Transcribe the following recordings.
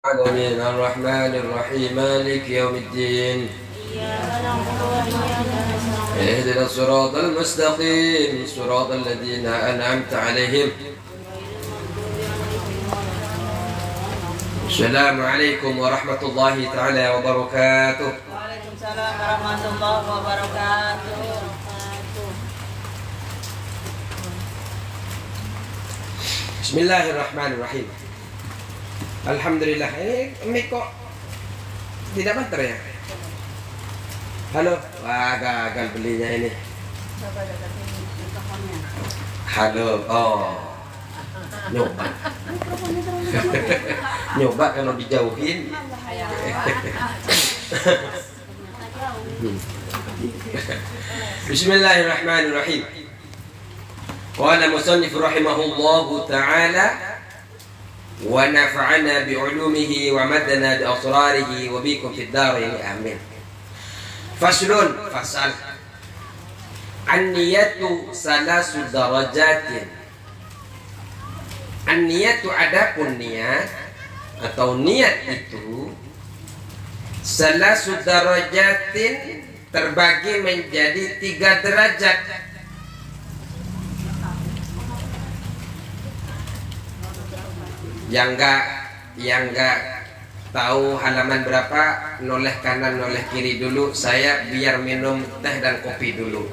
آمين الرحمن الرحيم مالك يوم الدين اهدنا الصراط المستقيم صراط الذين أنعمت عليهم. السلام عليكم ورحمة الله تعالى وبركاته. Waalaikumsalam warahmatullahi wabarakatuh. Bismillahirrahmanirrahim. Alhamdulillah. Ini kok tidak banter ya? Halo. Wah, gagal belinya ini. Coba deketin mikrofonnya. Halo. Oh. Nyoba. Nyoba kalau dijauhin. Bismillahirrahmanirrahim. Qala musannif rahimahullahu ta'ala wa nafa'ana bi'ulumihi wa madana bi'asrarihi wa bikum fid darin amin. Faslun fasal an-niyatu salasu darajatin. An-niyatu adapun niat atau niat itu salasu darajatin terbagi menjadi 3 derajat. Yang enggak tahu halaman berapa, noleh kanan noleh kiri dulu. Saya biar minum teh dan kopi dulu.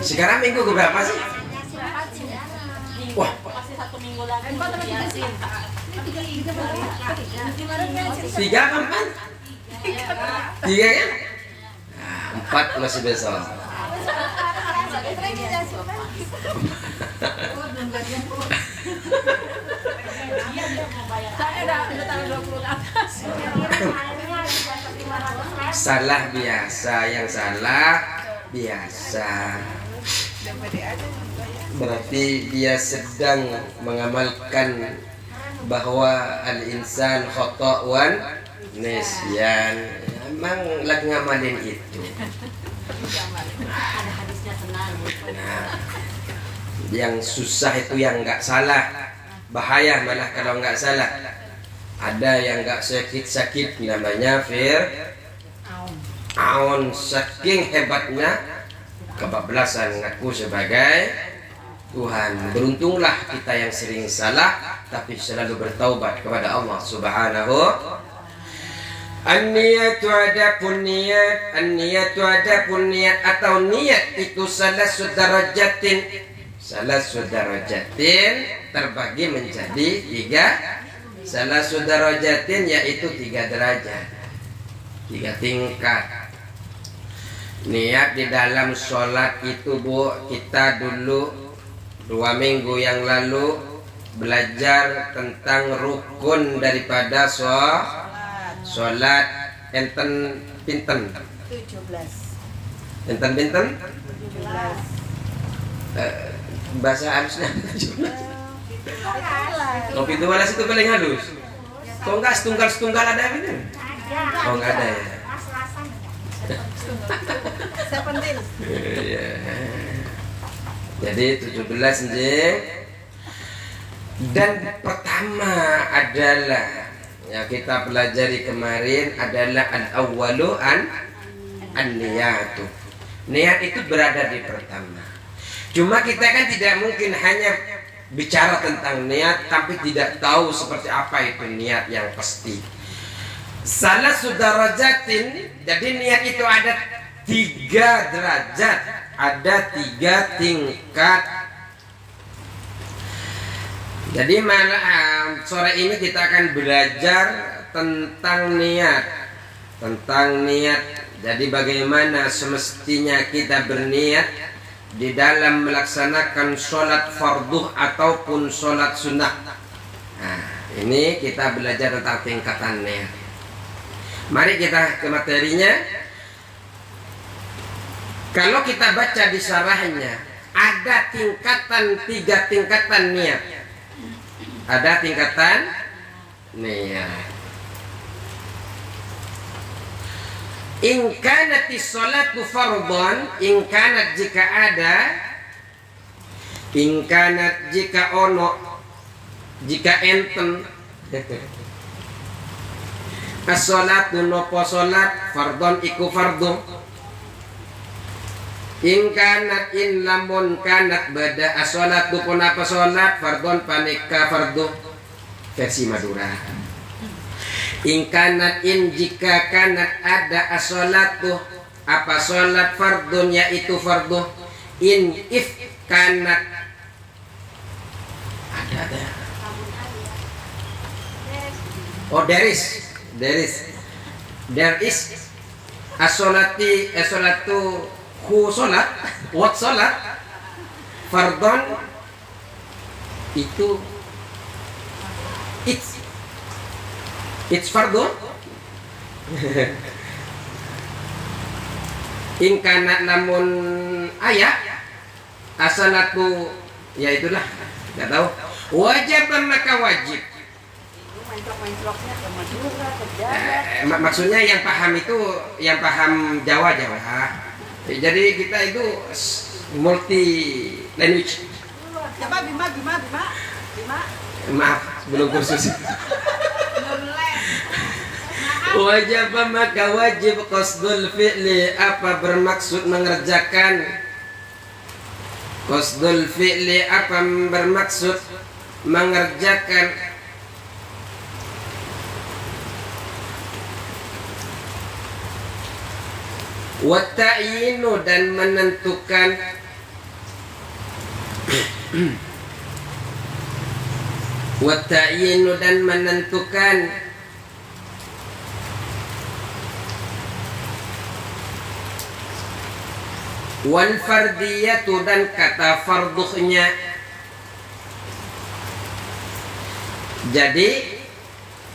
Sekarang minggu berapa sih? Wah, Masih 1 minggu lagi. Yasin. 3 kapan? 3 kan? 4 masih besok. Saya udah tanggal 20 ke atas. Salah biasa, yang salah biasa. Berarti dia sedang mengamalkan bahwa al-insan khata'wan nisyan. Emang lagi ngamalin itu. Ada hadisnya tenang. Yang susah itu yang enggak salah. Bahaya malah kalau enggak salah. Ada yang enggak sakit-sakit namanya Fir'aun, saking hebatnya kebablasan ngaku sebagai Tuhan. Beruntunglah kita yang sering salah tapi selalu bertaubat kepada Allah Subhanahu. An-niyatu adapun niat atau niat itu salasu darajatin terbagi menjadi 3. Salasu darajatin yaitu 3 derajat, 3 tingkat. Niat di dalam sholat itu, Bu, kita dulu 2 minggu yang lalu belajar tentang rukun daripada sholat. Enten pinten? 17. Enten pinten? 17. Bahasa halusnya 17. Kopi itu balas itu paling halus. Kok enggak setunggal ada ini? Oh, enggak ada ya. Iya. Jadi 17 nggih. Dan pertama adalah yang kita pelajari kemarin adalah al-awwalu an-niyatu. Niat itu berada di pertama. Cuma kita kan tidak mungkin hanya bicara tentang niat tapi tidak tahu seperti apa itu niat yang pasti. Salasu darajatin, jadi niat itu ada 3 derajat, ada 3 tingkat. Jadi malam sore ini kita akan belajar tentang niat. Jadi bagaimana semestinya kita berniat di dalam melaksanakan sholat farduh ataupun sholat sunnah. Nah, ini kita belajar tentang tingkatan niat. Mari kita ke materinya. Kalau kita baca di syarahnya, ada tingkatan 3 tingkatan niat. Ada tingkatan niat. In kanatis sholatu fardhan, in kanat jika ada, in kanat jika ono, jika enten as-sholatu nopo sholat fardhon iku fardhu. In kanat in lamun kanat bada as-sholatu pun apa sholat fardhon panika fardhu versi Madura. In kanat in jika kanat ada as-sholatu apa sholat fardhun yaitu fardhu. In if kanat ada. Oh there is as-sholatu hu sholat what sholat fardhon itu it's fardhu. In kanat lamun ayat as-sholatu ya itulah enggak tahu wajib maka wajib. Maksudnya yang paham itu yang paham Jawa. Jadi kita itu multi language. Coba Bima. Maaf, belum kursus. Wajib maka wajib qasdul fi'li apa bermaksud mengerjakan. Qasdul fi'li apa bermaksud mengerjakan. Wa ta'yinu dan menentukan. Wa ta'yinu dan menentukan. Wal fardiyatu dan kata fardhunya. Jadi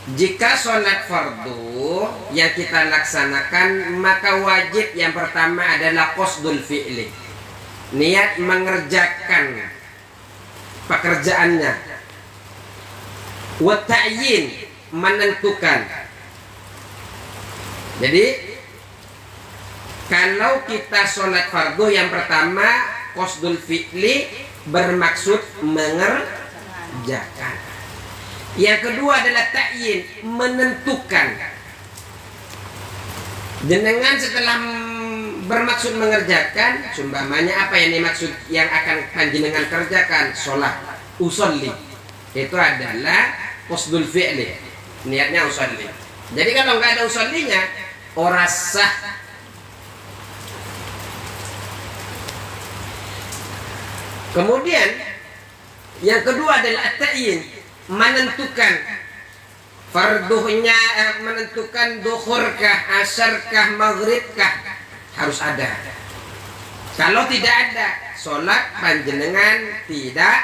jika sholat fardu yang kita laksanakan maka wajib yang pertama adalah qasdul fi'li, niat mengerjakan pekerjaannya. Wa ta'yin menentukan. Jadi kalau kita sholat fardu yang pertama qasdul fi'li bermaksud mengerjakan. Yang kedua adalah ta'yin menentukan. Jenengan setelah bermaksud mengerjakan, sumpamanya apa yang dimaksud yang akan panjenengan kerjakan? Sholat, usolli. Itu adalah qasdul fi'li. Niatnya usolli. Jadi kalau nggak ada usollinya, ora sah. Kemudian yang kedua adalah ta'yin menentukan farduhnya, menentukan duhurkah, asarkah, maghribkah, harus ada. Kalau tidak ada, sholat panjenengan tidak.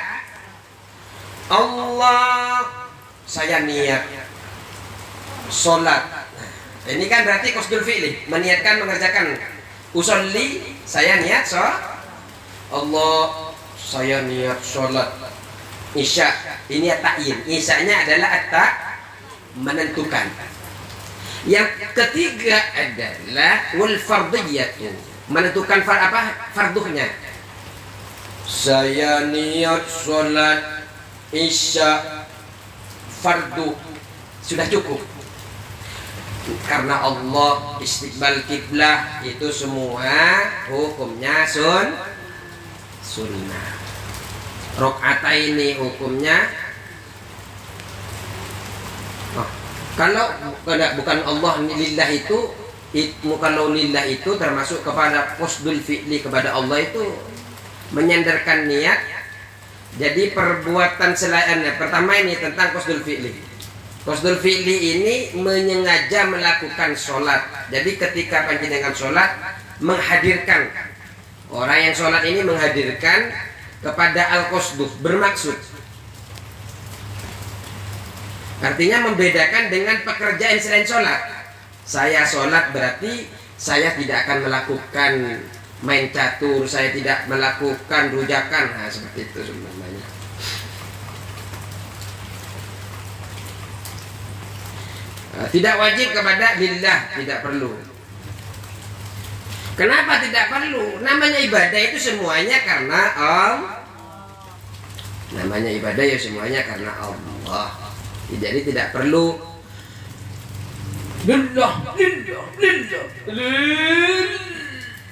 Allah, saya niat sholat. Ini kan berarti qasdul fi'li, meniatkan mengerjakan. Usolli, saya niat sholat. Allah, saya niat sholat Isya. Ini ta'yin. Isyanya adalah menentukan. Yang ketiga adalah wal fardiyatu, menentukan farduhnya. Saya niat sholat Isya fardu, sudah cukup. Karena Allah, istiqbal kiblah itu semua hukumnya sunnah. Rakaataini hukumnya. Kalau bukan Allah lillah itu kalau lillah itu termasuk kepada qasdul fi'li, kepada Allah itu menyandarkan niat. Jadi perbuatan selain pertama ini tentang qasdul fi'li. Qasdul fi'li ini menyengaja melakukan sholat. Jadi ketika panjenengan sholat menghadirkan, orang yang sholat ini menghadirkan kepada al-qasdu, bermaksud. Artinya membedakan dengan pekerjaan selain sholat. Saya sholat berarti saya tidak akan melakukan main catur, saya tidak melakukan rujakan, nah, seperti itu sebenarnya. Tidak wajib kepada lillah, tidak perlu. Kenapa tidak perlu? Namanya ibadah itu semuanya karena Allah. Namanya ibadah ya semuanya karena Allah. Jadi tidak perlu lillah.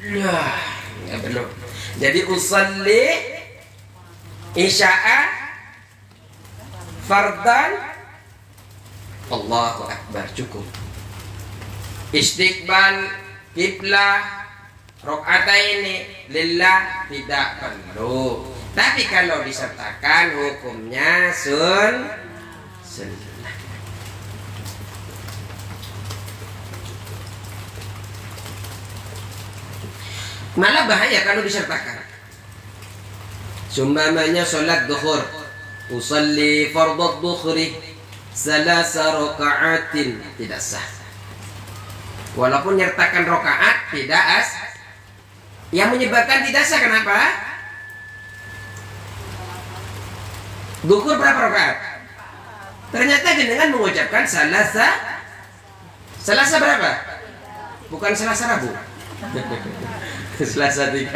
Nggak perlu. Jadi usalli isya'a fardan Allahu Akbar cukup. Istiqbal kiblah rakaataini lillah tidak perlu. Tapi kalau disertakan hukumnya sunnah. Malah bahaya kalau disertakan. Sumpamanya sholat duhur, usalli fardhu dhuhri salasa raka'atin, tidak sah. Walaupun nyertakan rakaat tidak yang menyebabkan tidak sah kenapa? Duhur berapa rakaat? Ternyata jenengan mengucapkan salasa berapa? Bukan Selasa Rabu. Selasa 3.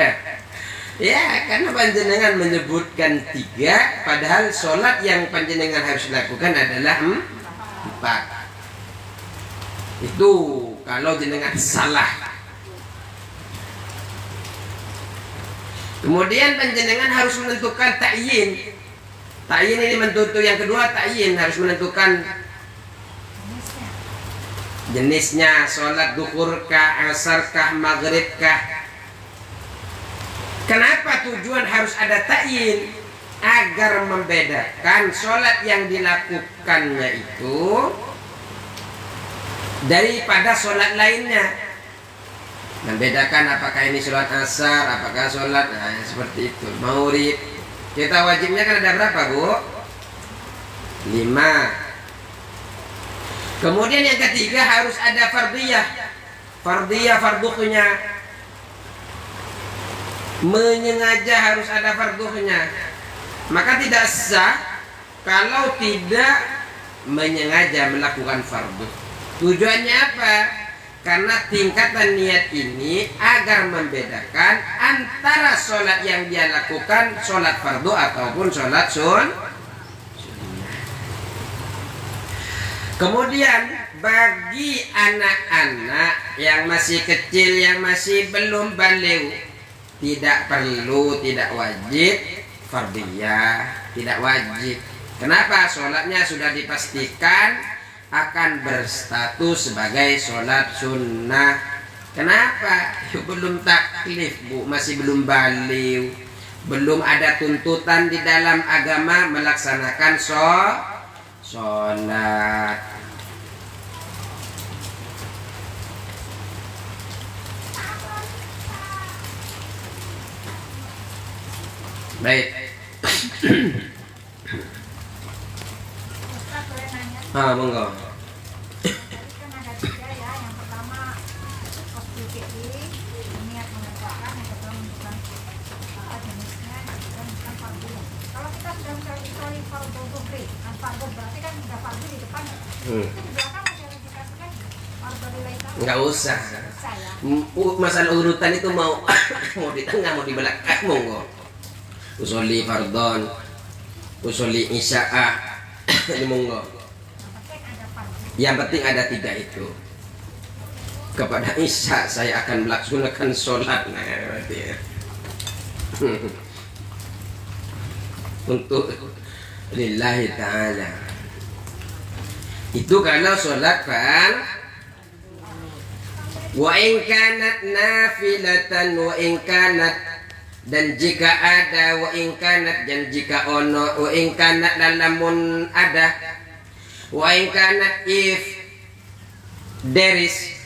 Ya, karena panjenengan menyebutkan 3, padahal sholat yang panjenengan harus lakukan adalah 4. Itu kalau jenengan salah. Kemudian panjenengan harus menentukan ta'yin. Ta'yin ini menentu yang kedua, ta'yin harus menentukan jenisnya, sholat duhur kah, asar kah, maghrib kah. Kenapa tujuan harus ada ta'yin? Agar membedakan sholat yang dilakukannya itu daripada sholat lainnya. Membedakan apakah ini sholat asar, apakah sholat seperti itu. Maghrib kita wajibnya kan ada berapa, Bu? 5. Kemudian yang ketiga harus ada fardiyah. Farduhnya. Menyengaja harus ada farduhnya. Maka tidak sah kalau tidak menyengaja melakukan fardu. Tujuannya apa? Karena tingkatan niat ini agar membedakan antara sholat yang dia lakukan sholat fardu ataupun sholat sunnah. Kemudian bagi anak-anak yang masih kecil, yang masih belum baligh, tidak perlu, tidak wajib fardiyah, tidak wajib. Kenapa? Sholatnya sudah dipastikan akan berstatus sebagai sholat sunnah. Kenapa? Belum taklif, Bu, masih belum baligh, belum ada tuntutan di dalam agama melaksanakan sholat. Baik. Monggo. Kan ada 3 ya. Yang pertama posisi niat mengerjakan, yang kedua menentukan jenisnya, yang ketiga menentukan fardu. Kalau kita sudah mencari fardu dhuhri, fardu berarti kan sudah fardu di depan. Itu di belakang masih harus dikasih lagi fardu lain. Enggak usah. Ya. Masalah urutan itu mau mau di tengah mau di belakang, monggo. Usolli fardhon, usolli isya'ah, ini monggo. Yang penting ada 3 itu. Kepada isya saya akan melaksanakan sholat. Nah, berarti ya. Untuk lillahi ta'ala. Itu kalau sholat kan. Wa in kanat nafilatan wa in kanat, dan jika ada wa in kanat, dan jika ono wa in kanat lalamun ada, wa in kanat if there is,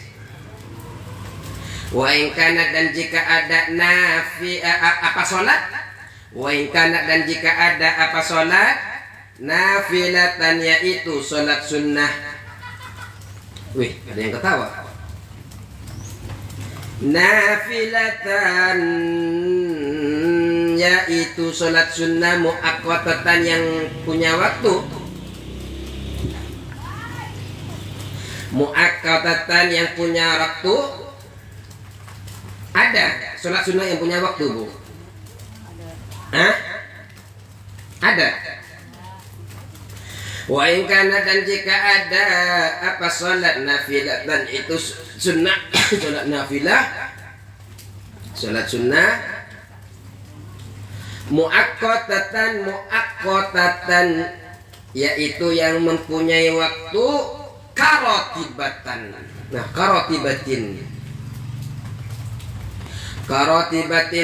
wa in kanat dan jika ada nafi apa sholat, wa in kanat dan jika ada apa sholat, nafilatan yaitu sholat sunnah. Wih, ada yang ketawa. Nafilatan yaitu sholat sunnah muaqqatatan yang punya waktu. Muaqqatatan yang punya waktu. Ada sholat sunnah yang punya waktu, Bu? Hah? Ada. Wa in kana, dan jika ada apa sholat nafilah, dan itu sunnah sholat nafilah, sholat sunnah muaqqatatan, yaitu yang mempunyai waktu karotibatan. Nah, karotibatin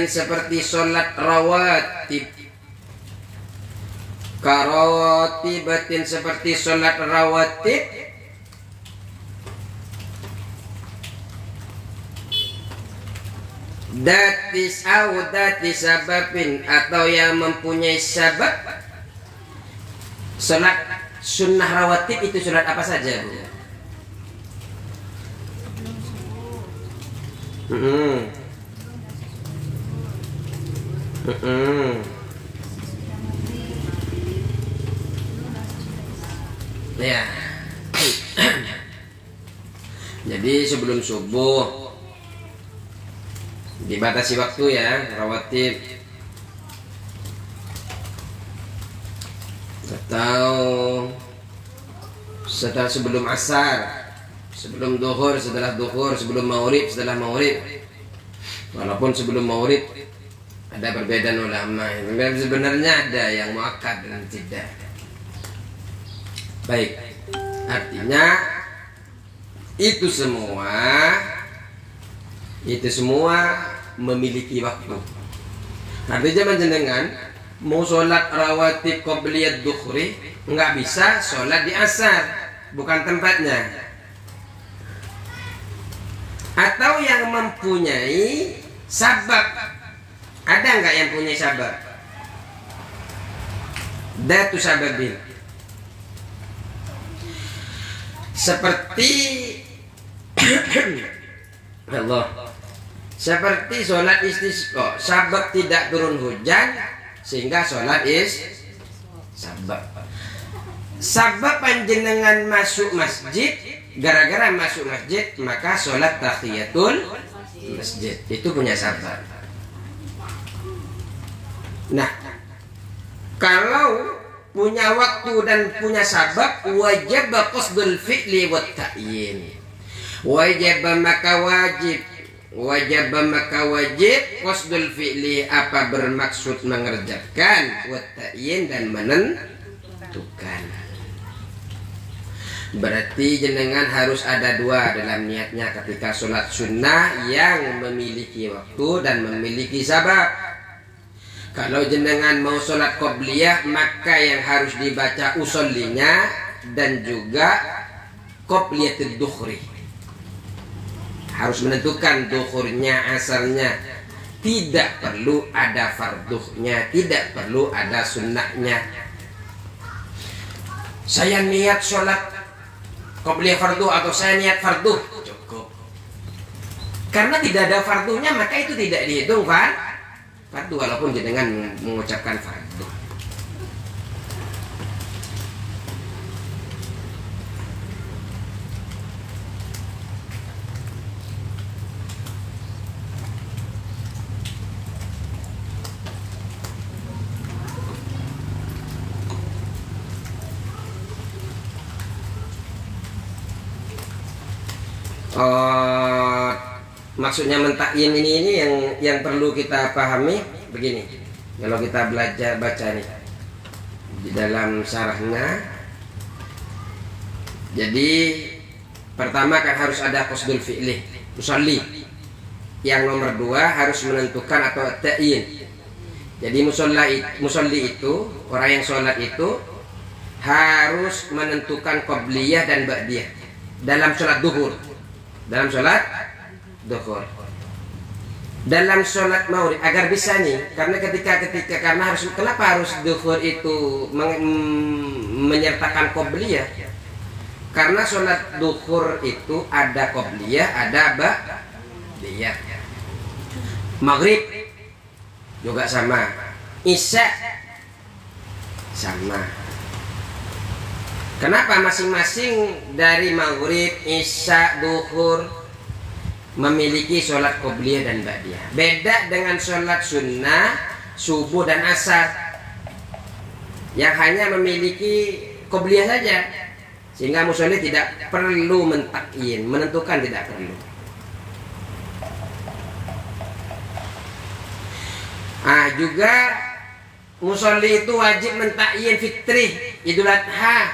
seperti sholat rawatib. Karotibatin seperti sholat rawatib. Datis sababin, atau yang mempunyai sabab. Sholat sunnah rawatib itu sholat apa saja, Bu? Ya. Jadi sebelum subuh dibatasi waktu ya, rawatib. Atau setelah sebelum asar, sebelum duhur, setelah duhur, sebelum maghrib, setelah maghrib. Walaupun sebelum maghrib ada perbedaan ulama. Sebenarnya ada yang muakkad dan tidak. Baik, artinya itu semua memiliki waktu. Artinya menjenengan mau sholat rawatib qobliyat dukhri, nggak bisa sholat di asar, bukan tempatnya. Atau yang mempunyai sabab, ada nggak yang punya sabab? Datu sababin, seperti Allah, seperti sholat istisqa, sabab tidak turun hujan sehingga sholat sabab panjenengan masuk masjid, gara-gara masuk masjid maka sholat tahiyatul masjid, itu punya sabab. Nah, kalau punya waktu dan punya sabab, wajib qasdul fi'li wat ta'yin. Wajib maka wajib qasdul fi'li, apa bermaksud mengerjakan, wat ta'yin dan menentukan. Berarti jenengan harus ada dua dalam niatnya ketika sholat sunnah, yang memiliki waktu dan memiliki sabab. Kalau jenengan mau sholat qobliyah, maka yang harus dibaca usollinya dan juga qobliyatul dukhri. Harus menentukan dukhurnya, asarnya. Tidak perlu ada farduhnya, tidak perlu ada sunnahnya. Saya niat sholat qobliyah fardu atau saya niat fardu, cukup. Karena tidak ada fardunya, maka itu tidak dihitung fardu, walaupun jenengan mengucapkan fardu. Maksudnya mentakyin ini yang perlu kita pahami begini. Kalau kita belajar baca nih di dalam syarahnya, jadi pertama kan harus ada qasdul fi'li, musalli. Yang nomor dua harus menentukan atau ta'yin. Jadi musalli itu, orang yang sholat itu harus menentukan qobliyah dan ba'diyah dalam sholat duhur, dalam sholat duhur, dalam sholat maghrib, agar bisa nih. Karena karena harus, kenapa harus duhur itu menyertakan qobliyah? Karena sholat duhur itu ada qobliyah, ada ba'diyah. Maghrib juga sama, isya sama. Kenapa masing-masing dari maghrib, isya, duhur memiliki sholat qobliyah dan ba'diyah. Beda dengan sholat sunnah subuh dan asar yang hanya memiliki qobliyah saja, sehingga musolli tidak perlu mentakyin, menentukan tidak perlu. Juga musolli itu wajib mentakyin fitrih, Idul Adha.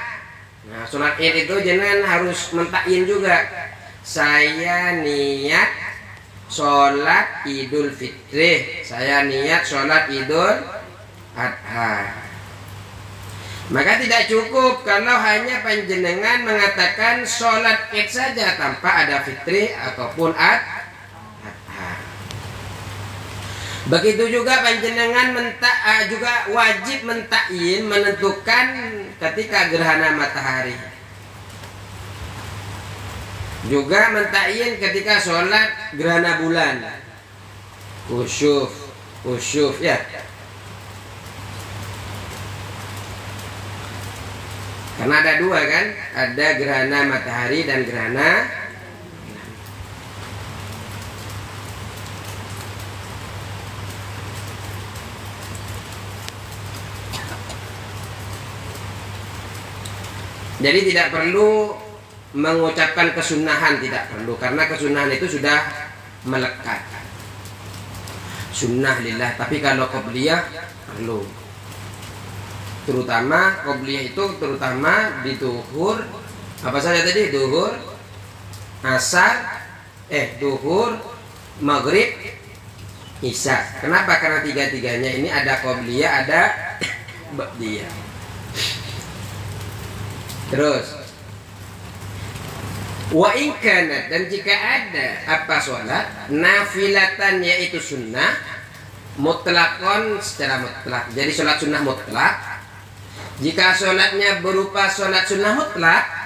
Nah, sholat Id itu jangan harus mentakyin juga. Saya niat sholat Idul Fitri, saya niat sholat Idul Adha. Maka tidak cukup kalau hanya panjenengan mengatakan sholat Id saja tanpa ada fitri ataupun adha. Begitu juga panjenengan juga wajib mentakyin, menentukan ketika gerhana matahari. Juga mentakyin ketika sholat gerhana bulan, kusyuf ya. Karena ada dua kan, ada gerhana matahari dan gerhana. Jadi tidak perlu mengucapkan kesunahan, tidak perlu, karena kesunahan itu sudah melekat. Sunnah lillah, tapi kalau qobliyah perlu. Terutama qobliyah itu terutama di duhur, apa saja tadi? Duhur, asar, duhur, maghrib, isya. Kenapa? Karena tiga-tiganya ini ada qobliyah, ada ba'diyah. Terus wa in kanat, dan jika ada apa sholat nafilatan yaitu sunnah mutlakon secara mutlak. Jadi sholat sunnah mutlak. Jika sholatnya berupa sholat sunnah mutlak,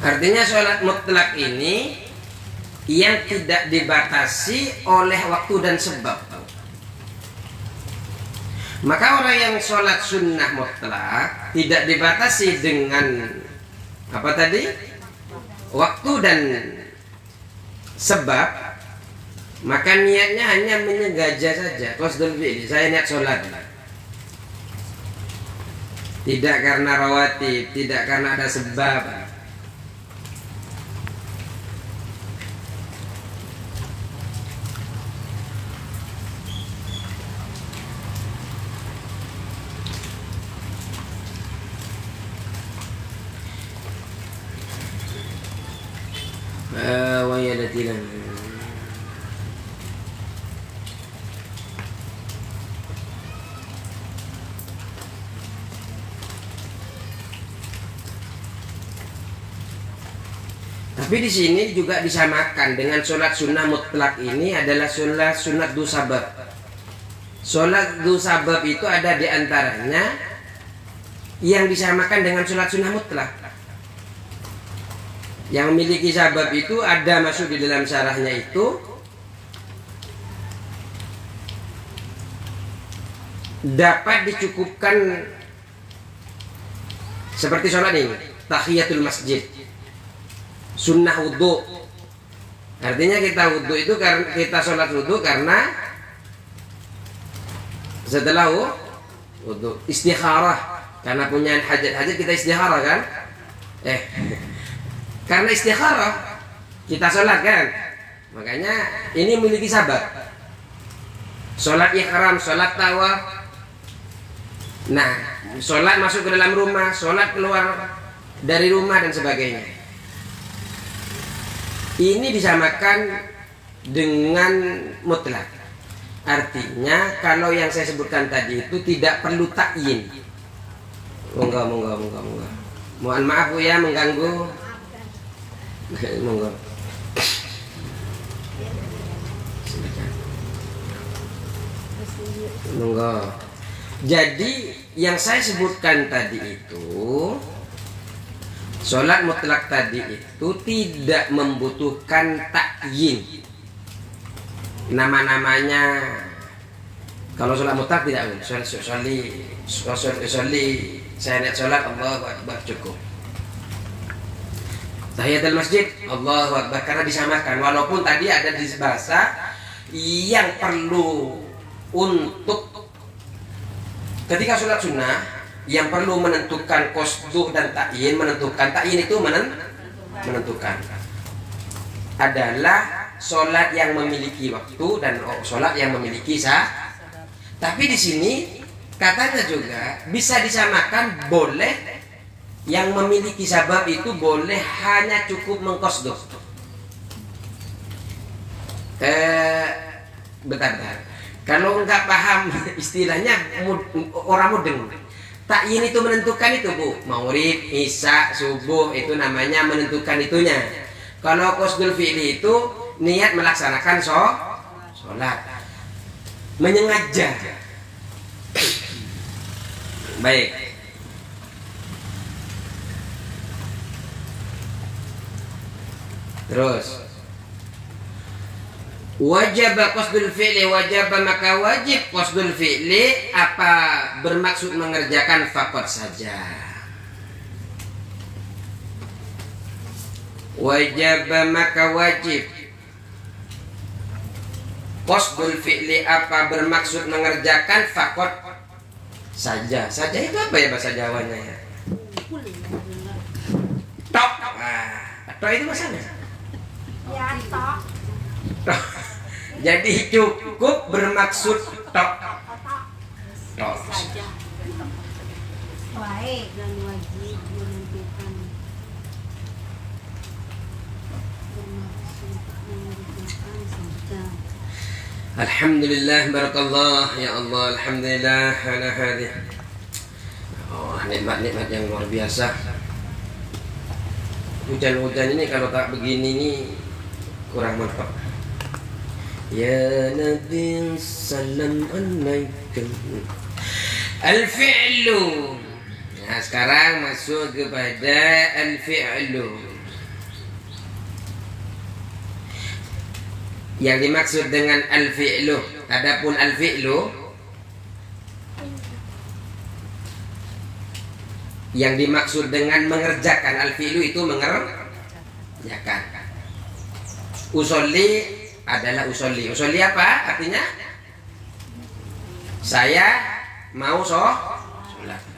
artinya sholat mutlak ini yang tidak dibatasi oleh waktu dan sebab. Maka orang yang sholat sunnah mutlak tidak dibatasi dengan apa tadi? Waktu dan sebab, maka niatnya hanya menyengaja saja. Qasdul fi'li, saya niat sholat. Tidak karena rawatib, tidak karena ada sebab. Tapi di sini juga disamakan dengan sholat sunnah mutlak. Ini adalah sholat sunat du sabab. Sholat du sabab itu ada di antaranya yang disamakan dengan sholat sunnah mutlak. Yang memiliki sabab itu ada masuk di dalam syarahnya itu dapat dicukupkan seperti sholat ini, tahiyatul masjid, sunnah wudhu. Artinya kita wudhu itu karena kita sholat wudhu karena setelah wudhu istikharah, karena punya hajat-hajat kita istikharah kan? Karena istikharah kita sholat kan? Makanya ini memiliki sabab. Sholat ihram, sholat tawaf. Nah, sholat masuk ke dalam rumah, sholat keluar dari rumah dan sebagainya. Ini disamakan dengan mutlak. Artinya kalau yang saya sebutkan tadi itu tidak perlu takyin. Monggo. Mohon maaf Bu ya mengganggu. Monggo. Monggo. Jadi yang saya sebutkan tadi itu, sholat mutlak tadi itu tidak membutuhkan takyin. Nama-namanya kalau sholat mutlak tidak, sholli saya lihat sholat Allahu Akbar cukup. Tahiyatul masjid Allahu Akbar, karena disamakan. Walaupun tadi ada di bahasa yang perlu untuk ketika sholat sunnah yang perlu menentukan qasduh dan ta'yin, itu menentukan adalah sholat yang memiliki waktu dan sholat yang memiliki sah. Tapi di sini katanya juga bisa disamakan, boleh yang memiliki sabab itu boleh hanya cukup mengqasduh. Bentar. Kalau nggak paham istilahnya orang mudeng. Takyin itu menentukan itu Bu. Maghrib, isya, subuh itu namanya menentukan itunya. Kalau qasdul fi'li itu niat melaksanakan sholat. Menyengaja. Baik. Terus wajib qasdul fi'li, maka wajib qasdul fi'li apa bermaksud mengerjakan faqat saja. Wajib maka wajib qasdul fi'li apa bermaksud mengerjakan faqat saja. Saja itu apa ya bahasa Jawanya ya? Tok. Tok itu bahasanya. Ya, tok. Jadi cukup bermaksud tok. Saja. Baik. Dan wajib menentukan bermaksud menentukan saja. Alhamdulillah, barakallah ya Allah, alhamdulillah ala hadhihi. Oh, nikmat-nikmat yang luar biasa. Hujan-hujan ini kalau tak begini ini kurang mantap. Ya Nabi salam alaikum. Al-fi'lu. Nah, sekarang masuk kepada al-fi'lu. Yang dimaksud dengan al-fi'lu, adapun al-fi'lu yang dimaksud dengan mengerjakan, al-fi'lu itu mengerjakan. Usolli adalah usolli. Usolli apa artinya? Saya mau sholat.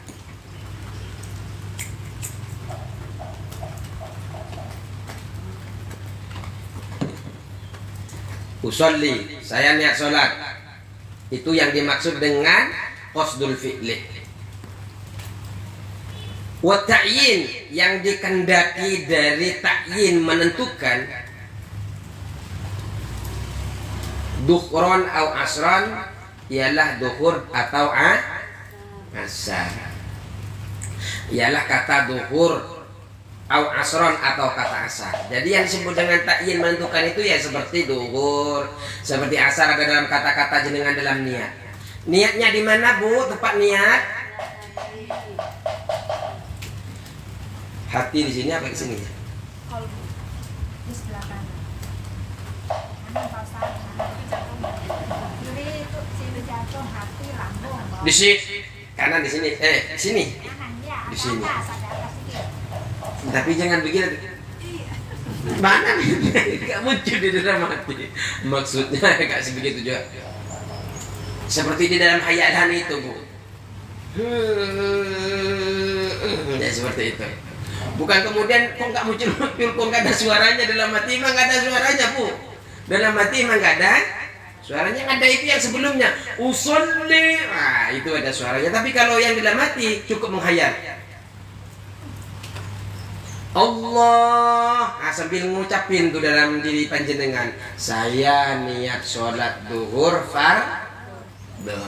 Usolli, saya niat sholat. Itu yang dimaksud dengan qasdul fi'li. Wa ta'yin, yang dikendaki dari ta'yin menentukan duhron atau asron, ialah duhur atau asar. Ialah kata duhur atau asron atau kata asar. Jadi yang disebut dengan ta'yin menentukan itu ya seperti duhur, seperti asar ada dalam kata-kata jenengan dalam niat. Niatnya di mana Bu? Tempat niat? Hati di sini apa di sini? Kolbu di sebelah kanan. Kanan pasang, kanan jatuh. Kiri itu sini jatuh, hati lambung. Di sini. Kanan di sini. Di sini. Kanan ya. Di sini. Atas, ada atas sedikit. Tapi jangan begini. Mana nih? Gak muncul di dalam hati. Maksudnya gak sebegitu juga. Seperti di dalam hayalan itu Bu. Ya seperti itu. Bukan kemudian kok nggak muncul, kok nggak ada suaranya dalam hati, mah nggak ada suaranya Bu. Dalam hati mah nggak ada suaranya, ada itu yang sebelumnya usolli, itu ada suaranya. Tapi kalau yang dalam hati cukup menghayal Allah, sambil ngucapin tuh dalam diri panjenengan, saya niat sholat duhur fardhu,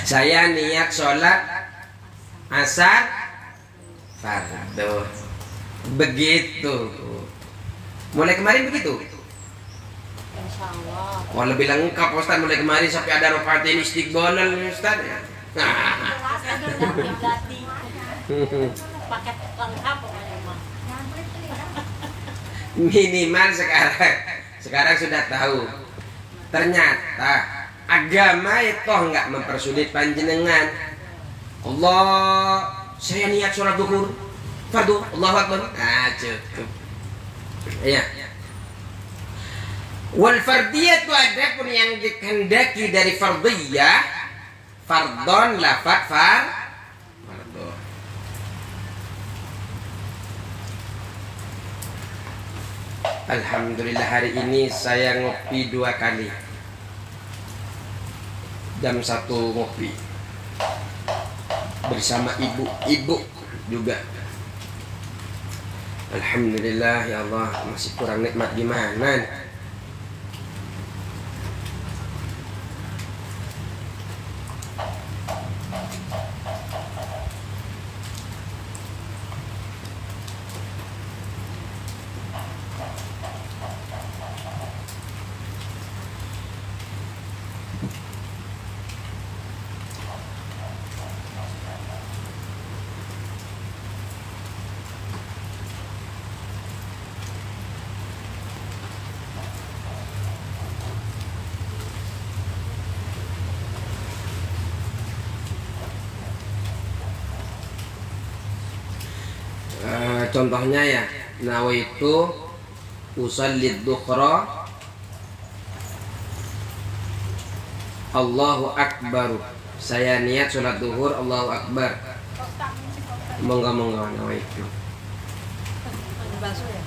saya niat sholat asar fardu. Begitu. Mulai kemarin begitu. Insya Allah. Oh, lebih lengkap Ustaz, mulai kemarin sampai ada rokaatain istiqbalal Ustaz. Ganti paket lengkap pokoknya mah. Minimal sekarang sudah tahu. Ternyata agama itu nggak mempersulit panjenengan. Allah, saya niat sholat duhur fardu, Allahu Akbar. Cukup. Iya. Wal fardiyah itu ada pun yang dikehendaki dari fardiyah, fardon lafat fardu. Alhamdulillah hari ini saya ngopi 2 kali. Jam 1 ngopi bersama ibu juga. Alhamdulillah ya Allah, masih kurang nikmat gimana? Contohnya ya, nawaitu usallid dukhra Allahu Akbar. Saya niat sholat duhur Allahu Akbar. Monggo nawaitu. Bakso ya?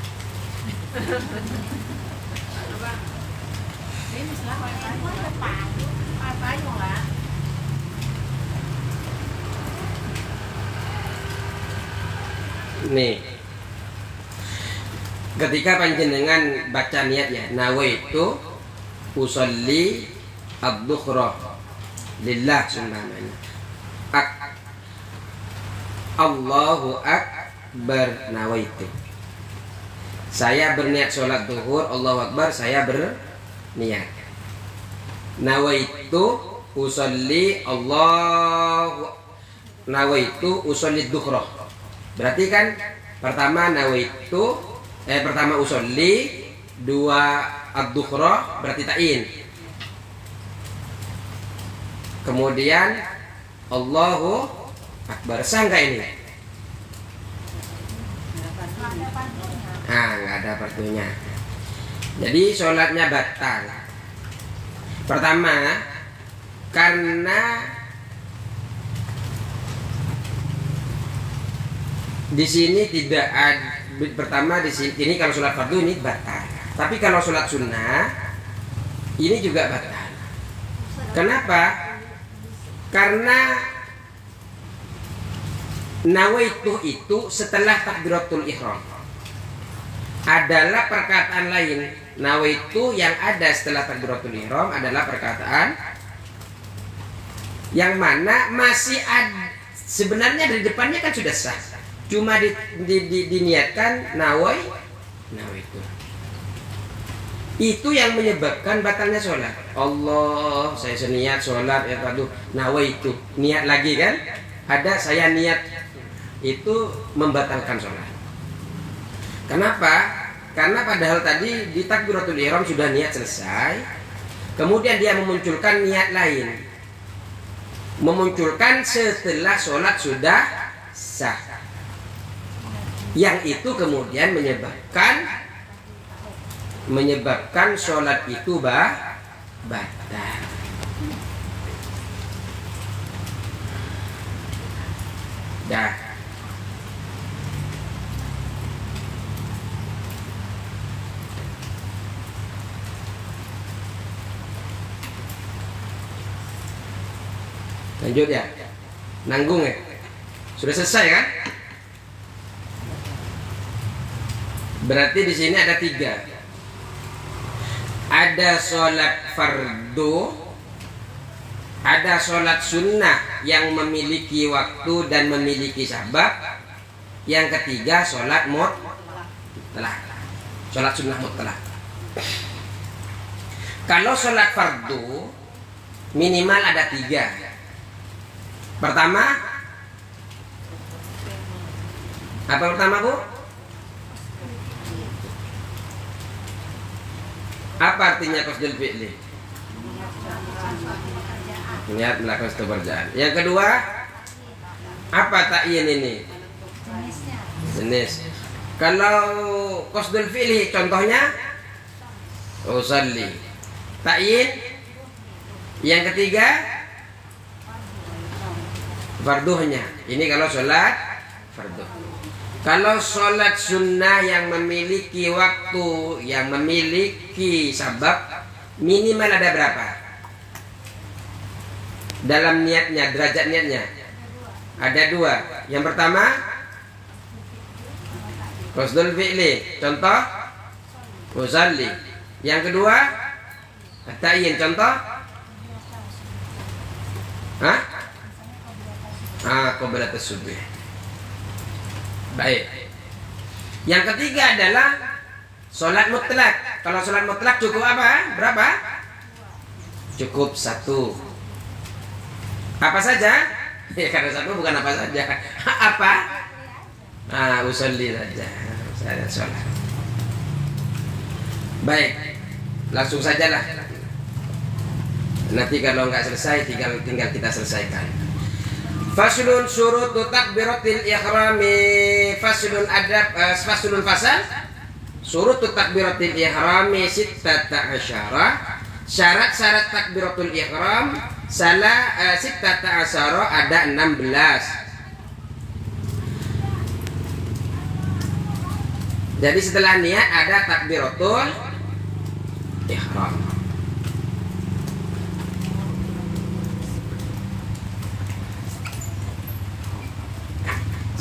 Ini Nih, ketika panjenengan baca niatnya, nawaitu usolli ad-dukhra lillah subhanahu. Allahu Akbar nawaitu. Saya berniat sholat duhur Allahu Akbar, saya berniat. Nawaitu usolli nawaitu usolli dukhra. Berarti kan pertama nawaitu pertama usolli, 2 ad-dukhra berarti ta'in. Kemudian Allahu Akbar. Sah nggak ini? Nggak ada fardunya. Jadi sholatnya batal. Pertama karena di sini tidak ada. Pertama di sini ini kalau sholat fardu ini batal. Tapi kalau sholat sunnah ini juga batal. Kenapa? Karena nawaitu itu setelah takbiratul ihram adalah perkataan lain. Nawaitu yang ada setelah takbiratul ihram adalah perkataan yang mana masih ada, sebenarnya dari depannya kan sudah sah, cuma diniatkan nawaitu. Itu yang menyebabkan batalnya sholat. Allah, saya seniat sholat ya tadu nawaitu, niat lagi kan? Ada saya niat, itu membatalkan sholat. Kenapa? Karena padahal tadi di takbiratul ihram sudah niat selesai, kemudian dia memunculkan niat lain, memunculkan setelah sholat sudah sah, yang itu kemudian menyebabkan sholat itu batal. Dah. Lanjut ya. Nanggung ya. Sudah selesai kan? Berarti di sini ada 3. Ada sholat fardu, Ada sholat sunnah yang memiliki waktu dan memiliki sabab. Yang ketiga sholat mutlak. Sholat sunnah mutlak. Kalau sholat fardu minimal ada 3. Pertama, apa pertama Bu? Apa artinya qasdul fi'li? Niat melakukan suatu pekerjaan. Yang kedua, apa ta'yin ini? jenisnya. Jenis. Kalau qasdul fi'li contohnya usalli. Ta'yin. Yang ketiga farduhnya. Ini kalau sholat fardu. Kalau sholat sunnah yang memiliki waktu, yang memiliki sabab, minimal ada berapa? Dalam niatnya, derajat niatnya ada 2. Yang pertama qasdul fi'li, contoh usalli. Yang kedua at-ta'yin, contoh qabla as-subh. Baik. Yang ketiga adalah sholat mutlak. Kalau sholat mutlak cukup apa? Berapa? Cukup 1. Apa saja? Ya karena 1 bukan apa saja. Apa? Usolli saja. Saya sholat. Baik. Langsung sajalah. Nanti kalau nggak selesai tinggal kita selesaikan. Faslun syurutu takbiratil ihrami. Faslun adab faslun fasal syurutu takbiratil ihrami 16. Syarat-syarat takbiratul ihram 16 ada 16. Jadi setelah niat ada takbiratul ihram.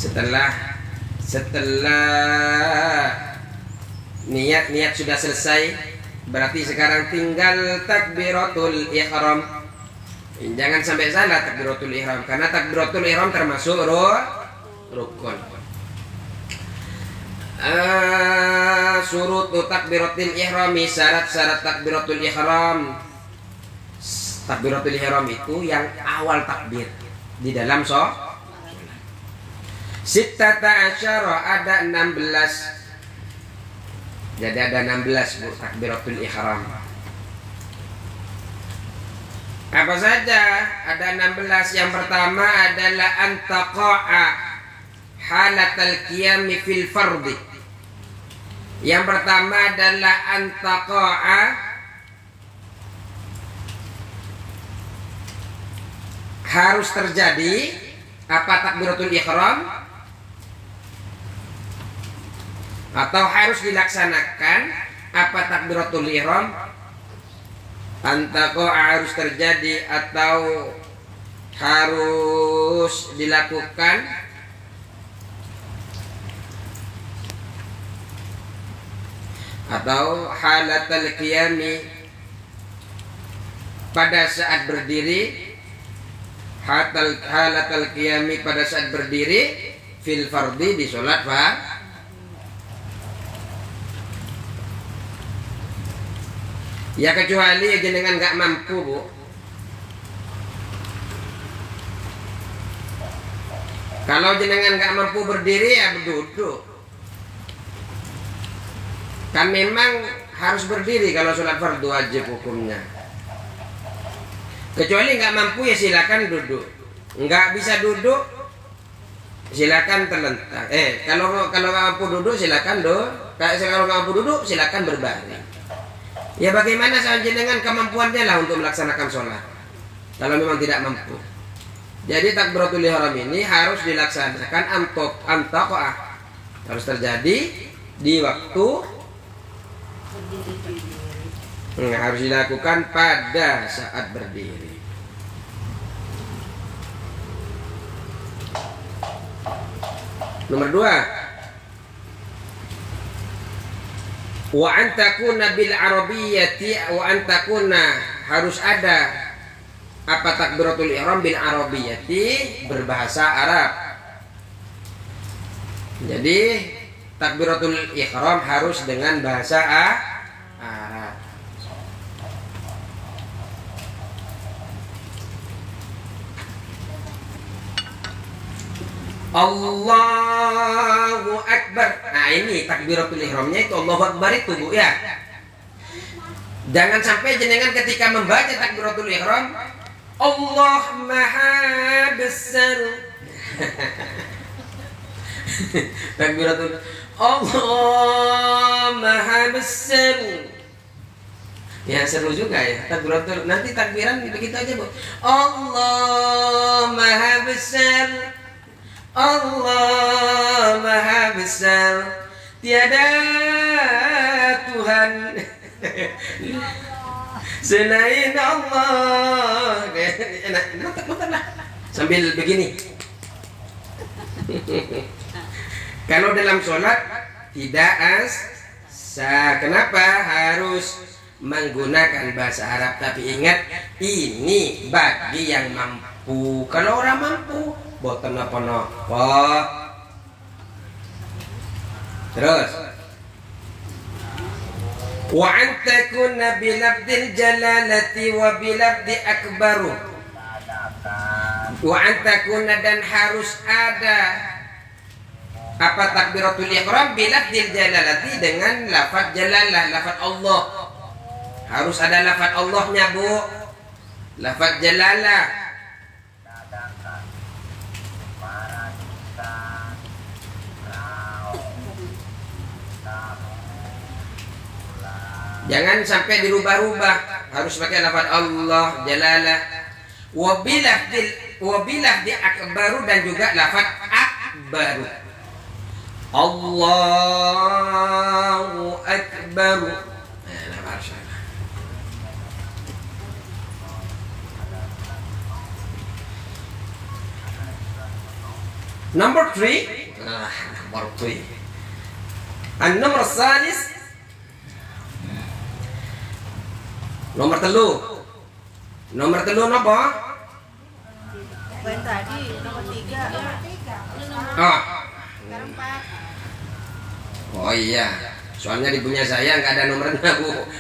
Setelah niat sudah selesai, berarti sekarang tinggal takbiratul ihram. Jangan sampai salah takbiratul ihram, karena takbiratul ihram termasuk rukun. Surut takbiratul ihram, syarat-syarat takbiratul ihram. Takbiratul ihram itu yang awal takbir di dalam sholat. 16 ada 16. Jadi ada 16 Bu takbiratul ihram. Apa saja? Ada 16. Yang pertama adalah antaqa'a halatal qiyam fil fardhi. Yang pertama adalah antaqa'a harus terjadi apa takbiratul ihram, atau harus dilaksanakan apa takbiratul ihram. Antaqa'a harus terjadi atau harus dilakukan atau halatal qiyami pada saat berdiri, halatal qiyami pada saat berdiri fil fardhi di sholat fardu. Ya kecuali jenengan nggak mampu Bu. Kalau jenengan nggak mampu berdiri ya berduduk. Kan memang harus berdiri kalau sholat fardu wajib hukumnya. Kecuali nggak mampu ya silakan duduk. Nggak bisa duduk silakan terlentang. Kalau nggak mampu duduk silakan kalau nggak mampu duduk silakan berbaring. Ya bagaimana sama jenengan kemampuannya lah untuk melaksanakan sholat. Kalau memang tidak mampu. Jadi takbiratul ihram ini harus dilaksanakan antaqa'ah. Harus terjadi di waktu harus dilakukan pada saat berdiri. Nomor 2, wa an takuna bil arabiyyati, wa an takuna harus ada apa takbiratul ihram bil arabiyyati, berbahasa Arab. Jadi takbiratul ihram harus dengan bahasa Arab. Allahu Akbar. Nah ini takbiratul ihramnya itu Allahu Akbar itu Bu ya. Jangan sampai jenengan ketika membaca takbiratul ihram Allah Maha Besar. Takbiratul Allah Maha Besar. Ya seru juga ya takbiratul. Nanti takbiran begitu aja Bu. Allah Maha Besar. Allah Maha Besar, tiada Tuhan selain Allah. Enak, sambil begini. Kalau dalam sholat tidak kenapa harus menggunakan bahasa Arab? Tapi ingat, ini bagi yang mampu. Kalau orang mampu boten apa-apa. Terus wa an takuna bilabdil jalalati wa bilabdi akbaru. Wa an takuna, dan harus ada apa takbiratul ihram bilabdil jalalati, dengan lafaz jalalah, lafaz Allah. Harus ada lafaz Allahnya Bu, lafaz jalalah. Jangan sampai dirubah-rubah, harus pakai lafaz Allah jalalah. Wabilah di akbaru, dan juga lafaz akbaru. Allahu akbaru. Number 3. Number 3. An-numr salis. Nomor telu napa? Yang tadi nomor 3. Sekarang 4. Oh iya, soalnya di punya saya nggak ada nomornya Bu.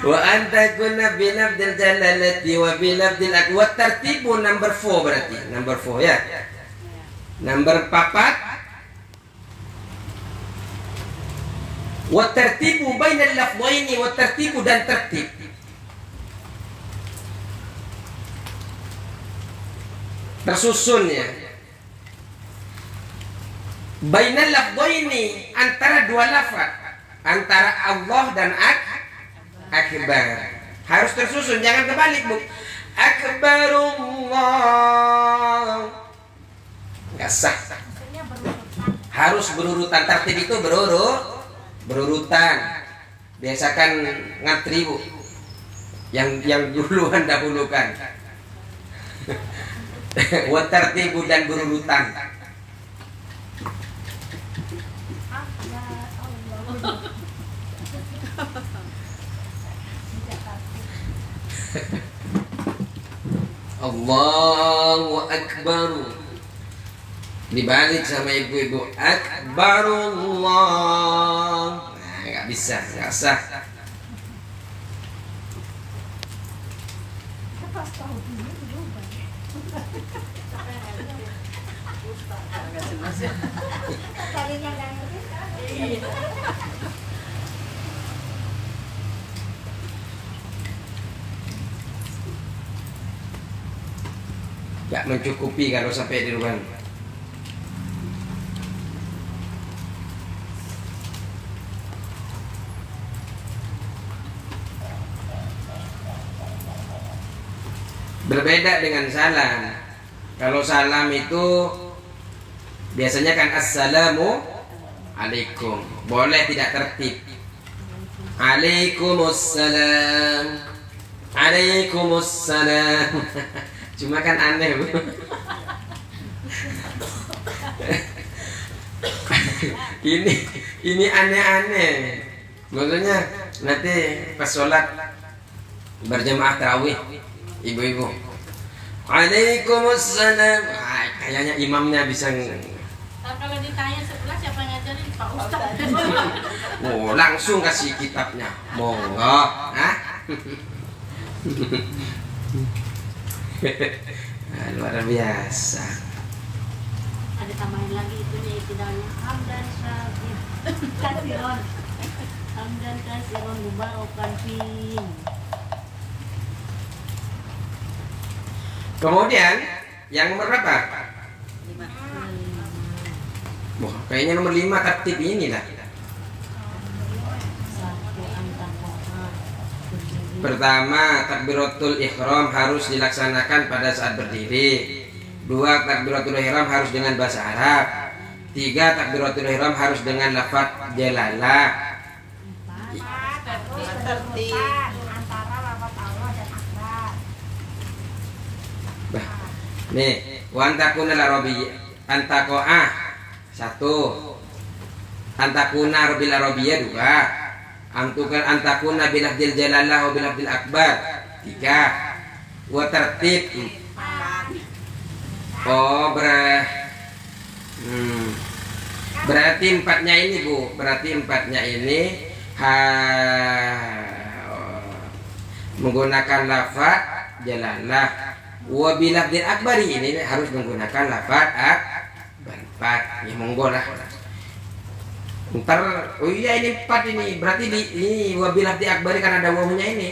Wa antakuna bilabdil jalalati wa bilabdil akwa, tertibu number 4 berarti. Number 4 ya. Number 4. Wa tertibu bainal lafdhaini, wa tertibu, dan tertib. Tersusun ya. Bainal lafdhaini, antara dua lafaz, antara Allah dan akbar. Harus tersusun, jangan kebalik Bu. Akbarullah. Enggak sah. Harus berurutan, tertib itu berurutan. Biasakan ngantri Bu. Yang duluan dahulukan. Wa tertibu, dan berurutan. Allahu Akbar. Dibalik sama ibu-ibu, Akbarullah. Nah, nggak bisa, nggak sah. Kalinya nggak ngerti sekarang. Gak mencukupi kalau sampai di rumah. Berbeda dengan salam. Kalau salam itu biasanya kan assalamu alaikum. Boleh tidak tertib. Alaikumussalam. Alaikumussalam. Cuma kan aneh Bu. ini aneh-aneh. Maksudnya nanti pas sholat berjamaah tarawih ibu-ibu. Waalaikumsalam. Kayaknya imamnya bisa. Kalau ditanya sebelah siapa yang ngajarin? Pak Ustadz. Oh, langsung kasih kitabnya. Monggo. Hah? Luar biasa. Ada tambahin lagi itunya ibtidanya hamdan kasiron. Hamdan kasiron mubarakan fi. Kemudian yang nomor berapa? 5. Wah, kayaknya nomor 5 tertib inilah. Pertama, takbiratul ihram harus dilaksanakan pada saat berdiri. 2, takbiratul ihram harus dengan bahasa Arab. 3, takbiratul ihram harus dengan lafaz jalalah. antara lafaz Allah dan akbar. Nih, wa antakuna arabi antaqaah 1. Antakuna arabil arabiyah 2. Antakuna bil lafzil jalalah wa bil lafzil akbar 3. Wa tertib 4. Oh, berarti 4-nya ini, Bu. Berarti 4-nya ini menggunakan lafaz jalalah. Wa bil lafzil akbar ini harus menggunakan lafaz akbar. Ya monggo lah. Ntar, oh iya ini 4 ini. Berarti ini wa bil lafzil akbar kan ada wawunya ini.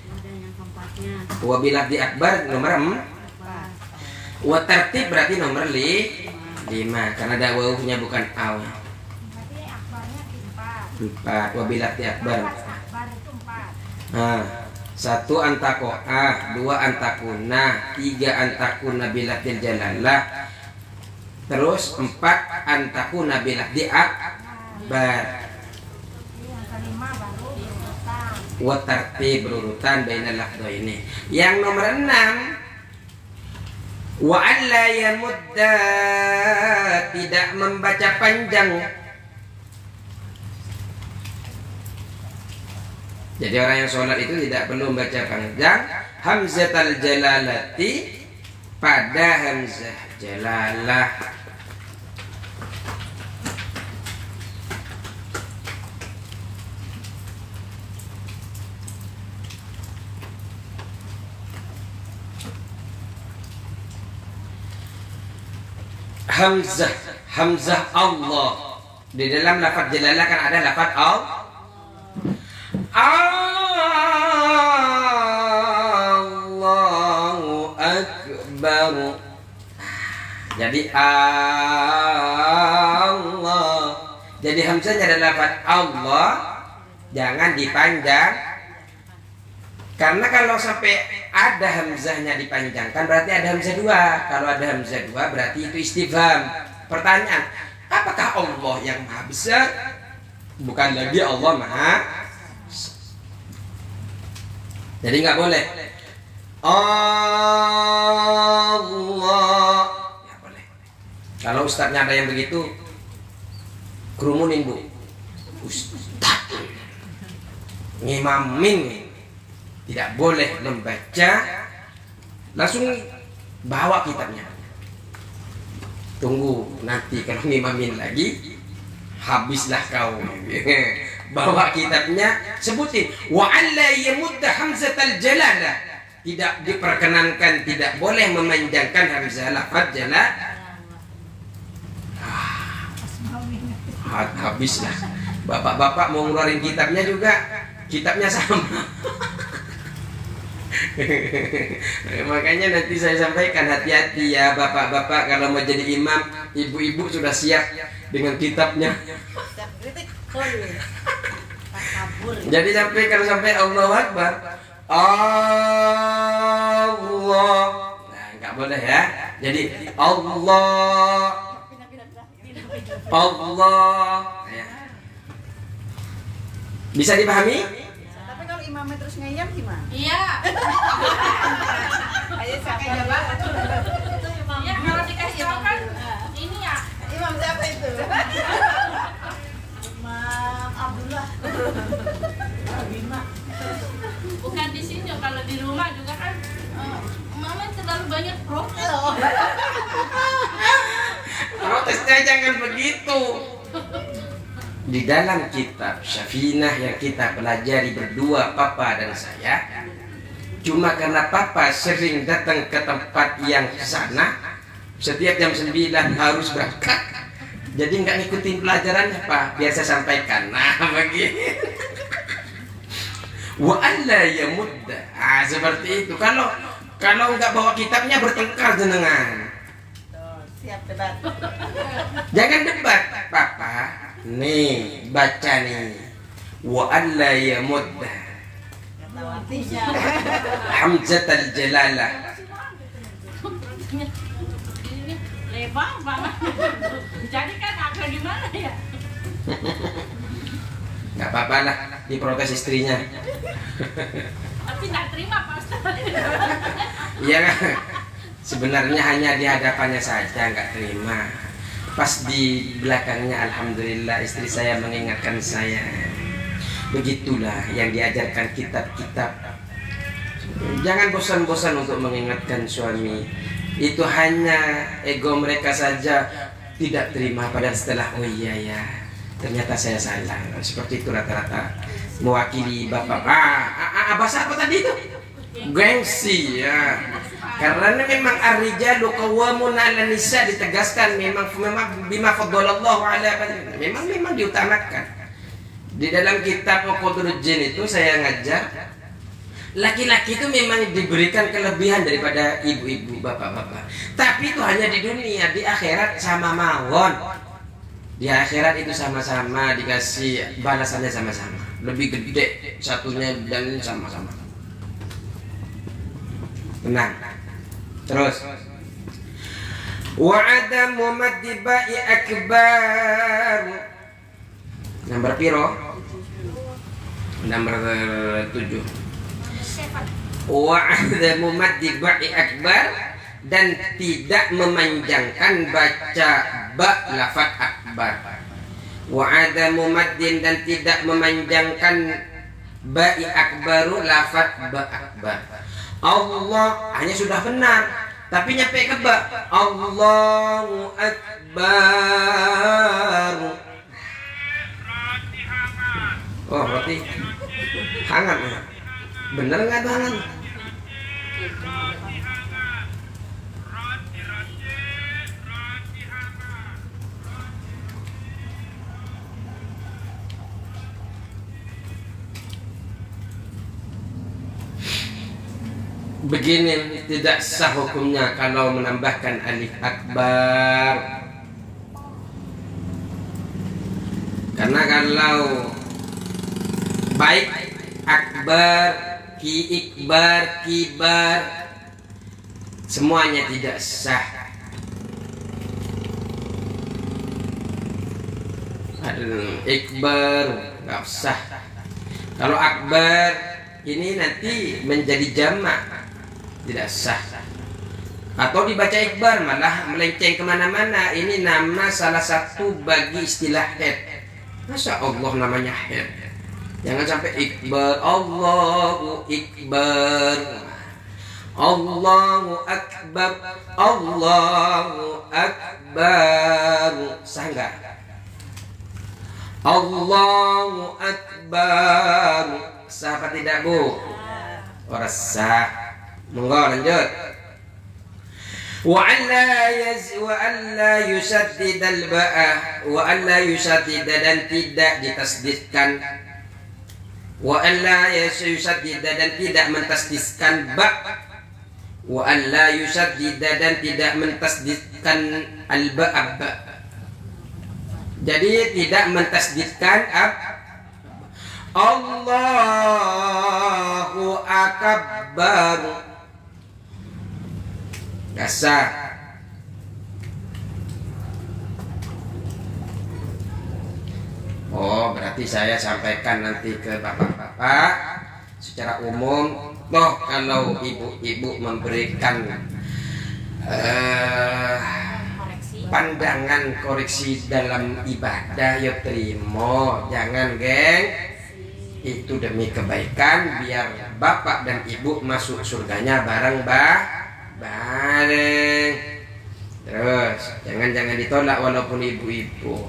Ada yang keempatnya. Wa bil lafzil akbar nomor 4. Wa tertib berarti nomor 5 karena ada wawunya bukan aw. Berarti akbarnya 4. 4 wa bil lafzil akbar. Akbar itu 4. Nah, 1 antaqaah, 2 antakuna, 3 antakuna bil lafzil jalalah. Terus 4 antakuna bil lafzil akbar. Yang kelima baru berurutan. Wa tartib berurutan bainal lafdhaini. Yang nomor 6, wa alla yamudda, tidak membaca panjang. Jadi orang yang sholat itu tidak perlu membaca panjang hamzatul jalalati pada hamzah jalalah. Hamzah Allah. Di dalam lafaz jalalah kan ada lafaz Allahu Akbar. Jadi Allah. Jadi hamzahnya adalah lafaz Allah, jangan dipanjang. Karena kalau sampai ada hamzahnya dipanjangkan berarti ada hamzah 2. Kalau ada hamzah 2 berarti itu istifham. Pertanyaan, apakah Allah yang maha besar? Bukan lagi Allah maha. Jadi nggak boleh Allah. Nggak boleh. Kalau ustadznya ada yang begitu, kerumunin, Bu. Ustadz ngimamin tidak boleh membaca, langsung bawa kitabnya. Tunggu nanti kalau ngimamin lagi, habislah kau. Bawa kitabnya, sebutin wa alla yamudda hamzatal jalalah. Tidak diperkenankan, tidak boleh memanjangkan hamzah lafaz jalalah. Habislah. Bapak-bapak mau ngeluarin kitabnya juga, kitabnya sama. Makanya nanti saya sampaikan, hati-hati ya bapak-bapak kalau mau jadi imam, ibu-ibu sudah siap dengan kitabnya. Jadi kalau sampai Allahu Akbar, Allah, nah, nggak boleh ya. Jadi Allah, ya. Bisa dipahami? Tapi kalau imamnya terus ngeyel gimana? Iya. Ayo sakanya banget. Itu imam. Ya kalau dikasih tahu kan ini ya. Imam siapa itu? Imam Abdullah. Bima. Bukan di sini kalau di protesnya jangan begitu. Di dalam kitab Syafinah yang kita pelajari berdua, papa dan saya, cuma karena papa sering datang ke tempat yang kesana, setiap jam 9 harus berangkat, jadi nggak ngikutin pelajarannya pak. Biasa sampaikan, nah begitu. Wa alla yamudda, seperti itu. Kalau nggak bawa kitabnya bertengkar jenengan. Tuh, siap debat. Jangan debat, papa. Nih, baca nih. Wa alla yamudda. Nggak tahu artinya. Hamzatul jalalah. Ini lebar banget. Jadi kan agak gimana ya? Nggak apa-apa lah, diprotes istrinya. Tapi nggak terima Pak Ustaz. Iya kan? Sebenarnya hanya di hadapannya saja nggak terima. Pas di belakangnya, alhamdulillah istri saya mengingatkan saya. Begitulah yang diajarkan kitab-kitab. Jangan bosan-bosan untuk mengingatkan suami. Itu hanya ego mereka saja tidak terima, padahal setelah oh iya ya, ternyata saya salah. Seperti itu rata-rata mewakili bapak. Bahasa apa tadi itu? Gengsi ya. Karena memang ar-rijalu qawwamun 'ala nisa, ditegaskan memang bima faddalallahu 'ala memang diutamakan. Di dalam kitab Qudrul Jin itu saya ngajar laki-laki itu memang diberikan kelebihan daripada ibu-ibu, bapak-bapak. Tapi itu hanya di dunia, di akhirat sama mawon. Di akhirat itu sama-sama dikasih balasannya sama-sama. Lebih gede satunya dan sama-sama. Tenang. Terus. Wa adamu maddibai akbar. Nomor piro? Nomor 7. Wa adamu maddibai akbar, dan tidak memanjangkan baca ba lafaz akbar. Wa adamu maddin, dan tidak memanjangkan ba'i akbaru lafaz ba akbar. Allah hanya sudah benar, tapi nyampe ke ba. Allahu akbar. Oh berarti hangat. Bener nggak tuh hangat? Begini tidak sah hukumnya kalau menambahkan alif akbar. Karena kalau baik akbar, ki ikbar, kibar, semuanya tidak sah. Ikbar nggak sah. Kalau akbar ini nanti menjadi jamak, tidak sah. Atau dibaca ikbar malah melenceng kemana-mana. Ini nama salah satu bagi istilah head. Masa Allah namanya head? Jangan sampai ikbar. Allahu ikbar, Allahu akbar, Allahu akbar. Sah nggak? Allahu akbar. Sah apa tidak bu? Orang sah. Monggo lanjut. Wa alla yusaddid al-ba'ah, wa alla yusaddid, dan tidak ditasdidkan. Wa alla yusaddid, dan tidak mentasdidkan ba. Wa alla yusaddid, dan tidak mentasdidkan al-ba'ah. Jadi tidak mentasdidkan Allahu akbar. Dasar. Oh, berarti saya sampaikan nanti ke bapak-bapak secara umum. Toh kalau ibu-ibu memberikan pandangan koreksi dalam ibadah, ya terima. Jangan geng. Itu demi kebaikan, biar bapak dan ibu masuk surganya bareng bareng. Terus jangan ditolak walaupun ibu-ibu.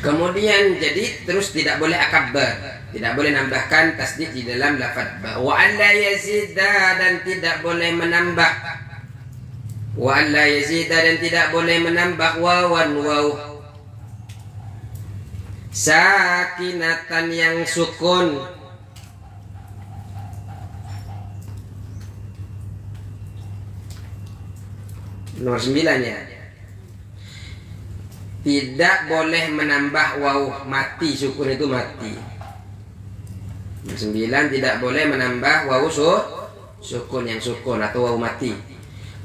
Kemudian jadi terus tidak boleh akbar, tidak boleh nambahkan tasdid di dalam lafaz ba. Wa alla yazida, dan tidak boleh menambah. Wa alla yazida, dan tidak boleh menambah wawan waw sakinatan yang sukun. Nomor 9 ya. Tidak boleh menambah waw mati, sukun itu mati. Nomor 9, tidak boleh menambah waw sukun yang sukun atau waw mati.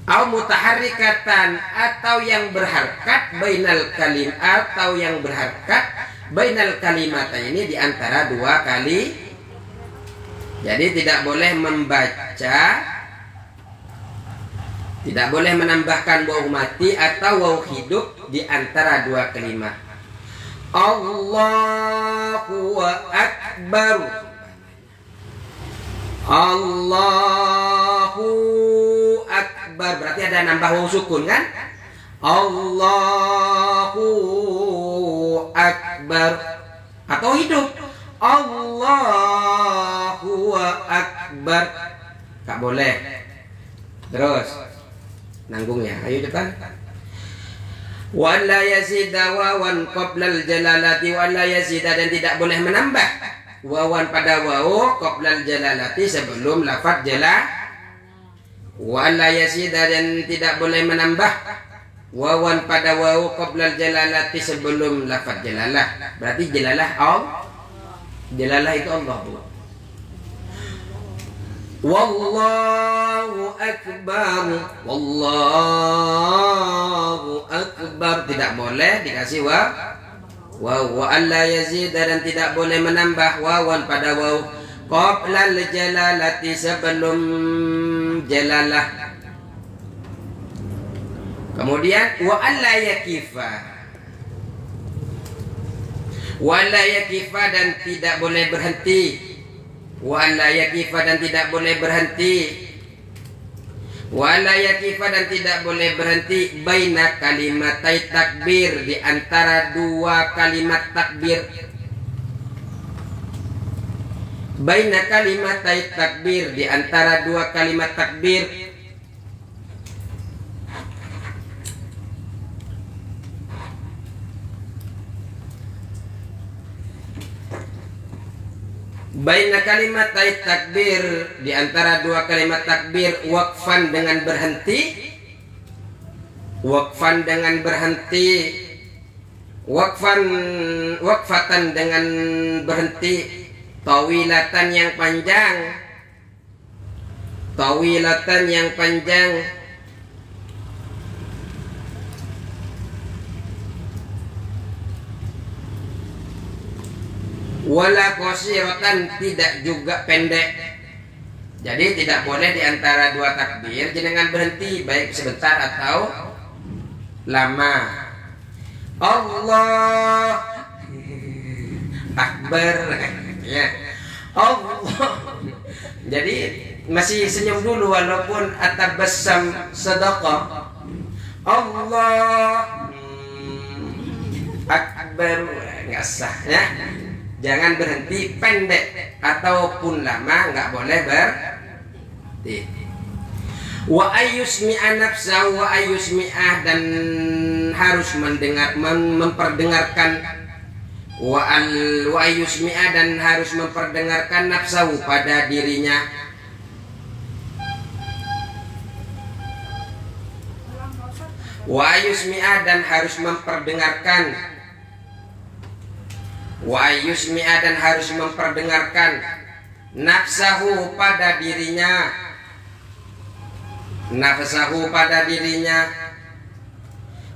Au mutaharrikatan, atau yang berharkat bainal kalim, atau yang berharkat bainal kalimat ini di antara dua kali. Jadi tidak boleh membaca, tidak boleh menambahkan waw mati atau waw hidup di antara dua kalimat. Allahu akbar. Allahu akbar, berarti ada nambah waw sukun kan? Allahu akbar. Atau hidup. Allahu akbar. Tak boleh. Terus nanggung ya, ayo depan. Wa la yazida wawan qoblal jalalati, wa la yazida, dan tidak boleh menambah wawan pada waw qoblal jalalati sebelum lafaz jalal. Wa la yazida, dan tidak boleh menambah wawan pada waw qoblal jalalati sebelum lafaz jalalah. Berarti jalalah jalalah itu Allah. Wallahu akbar, wallahu akbar, tidak boleh dikasih waw. Wa alla yazida, dan tidak boleh menambah wawan pada waw qoblal jalalati sebelum jalalah. Kemudian wa alla yakifa, wa alla yakifa, dan tidak boleh berhenti. Wa alla yakifa, dan tidak boleh berhenti. Wa alla yakifa, dan tidak boleh berhenti baina kalimatai takbir, di antara dua kalimat takbir. Baina kalimatai takbir, di antara dua kalimat takbir. Baina kalimat takbir, di antara dua kalimat takbir, waqfan dengan berhenti, waqfan dengan berhenti, waqfatan dengan berhenti, tawilatan yang panjang, tawilatan yang panjang. Wala qasiratan, tidak juga pendek. Jadi tidak boleh di antara dua takbir jenengan berhenti, baik sebentar atau lama. Allah akbar ya. Allah. Jadi masih senyum dulu walaupun atabassam sadaqah. Allah akbar, enggak sah ya. Jangan berhenti, pendek ataupun lama nggak boleh berhenti. Wa ayyusmi'a nafsahu wa ayyusmi'ah, dan harus memperdengarkan wa ayyusmi'a, dan harus memperdengarkan nafsahu pada dirinya. Wa ayyusmi'a, dan harus memperdengarkan. Wa yusmi'a, dan harus memperdengarkan nafsahu pada dirinya, nafsahu pada dirinya,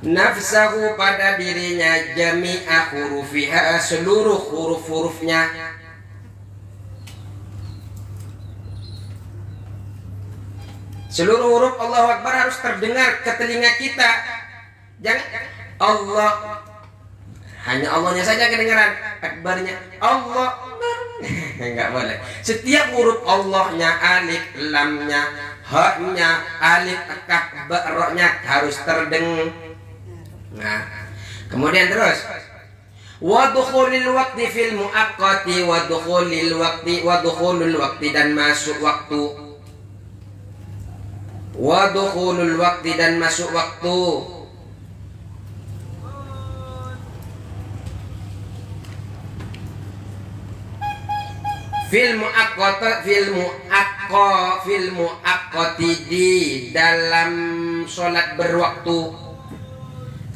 nafsahu pada dirinya, jami'a hurufiha, seluruh huruf-hurufnya. Seluruh huruf Allahu Akbar harus terdengar ke telinga kita. Jangan Allah, hanya Allahnya saja kedengaran, akbarnya Allah enggak boleh. Setiap huruf Allahnya, alif, lamnya, haknya, alif, kaf, ba, ro-nya harus terdengar. Nah, kemudian terus wa dukhulil waqti fil muaqqati wa dukhulul waqti dan masuk waktu. Wa dukhulul waqti dan masuk waktu. Fil muaqqati di dalam sholat berwaktu.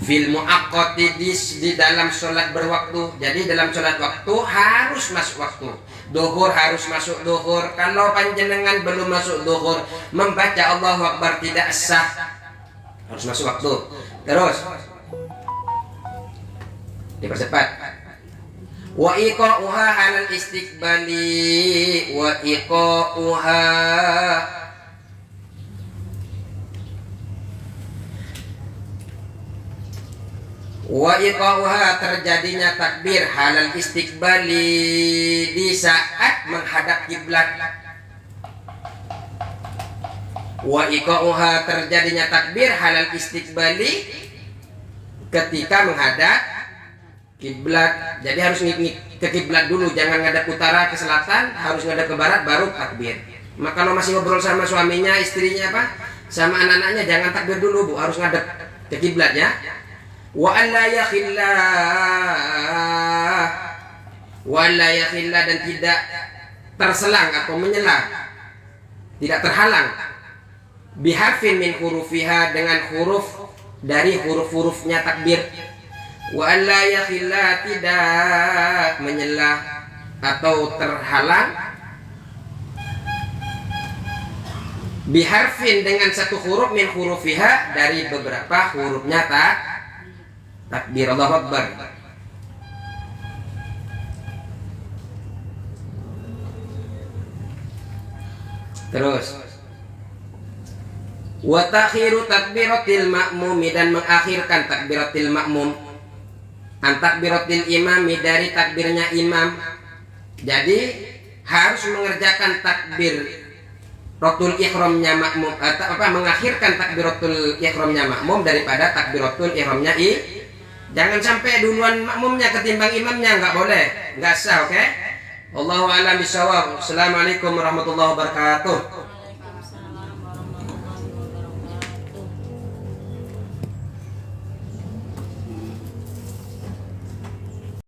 Fil muaqqati di dalam sholat berwaktu. Jadi dalam sholat waktu harus masuk waktu. Duhur harus masuk duhur. Kalau panjenengan belum masuk duhur, membaca Allahu Akbar tidak sah. Harus masuk waktu. Terus dipercepat. Wa iqa'uha 'alal istiqbali wa iqa'uha terjadinya takbir halal istiqbali di saat menghadap kiblat. Wa iqa'uha terjadinya takbir halal istiqbali ketika menghadap kiblat. Jadi harus ke kiblat dulu, jangan ngadap utara ke selatan, harus ngadap ke barat baru takbir. Maka kalau masih ngobrol sama suaminya, istrinya apa, sama anak-anaknya, jangan takbir dulu bu, harus ngadap ke kiblat ya. Wa alla yakhilla dan tidak terselang atau menyela, tidak terhalang. Biharfin min hurufiha dengan huruf dari huruf-hurufnya takbir. Wa alla yakhilla tidak menyela atau terhalang biharfin dengan satu huruf min hurufiha dari beberapa hurufnya takbir. Allahu Akbar. Terus wa takhiru takbiratil ma'mumi dan mengakhirkan takbiratil ma'mum an takbiratil imami dari takbirnya imam. Jadi harus mengerjakan takbir rotul ihramnya makmum atau mengakhirkan takbiratul ihramnya makmum daripada takbiratul ihramnya jangan sampai duluan makmumnya ketimbang imamnya, nggak boleh, nggak sah. Oke? Wallahu a'lam bishawab. Assalamualaikum warahmatullahi wabarakatuh.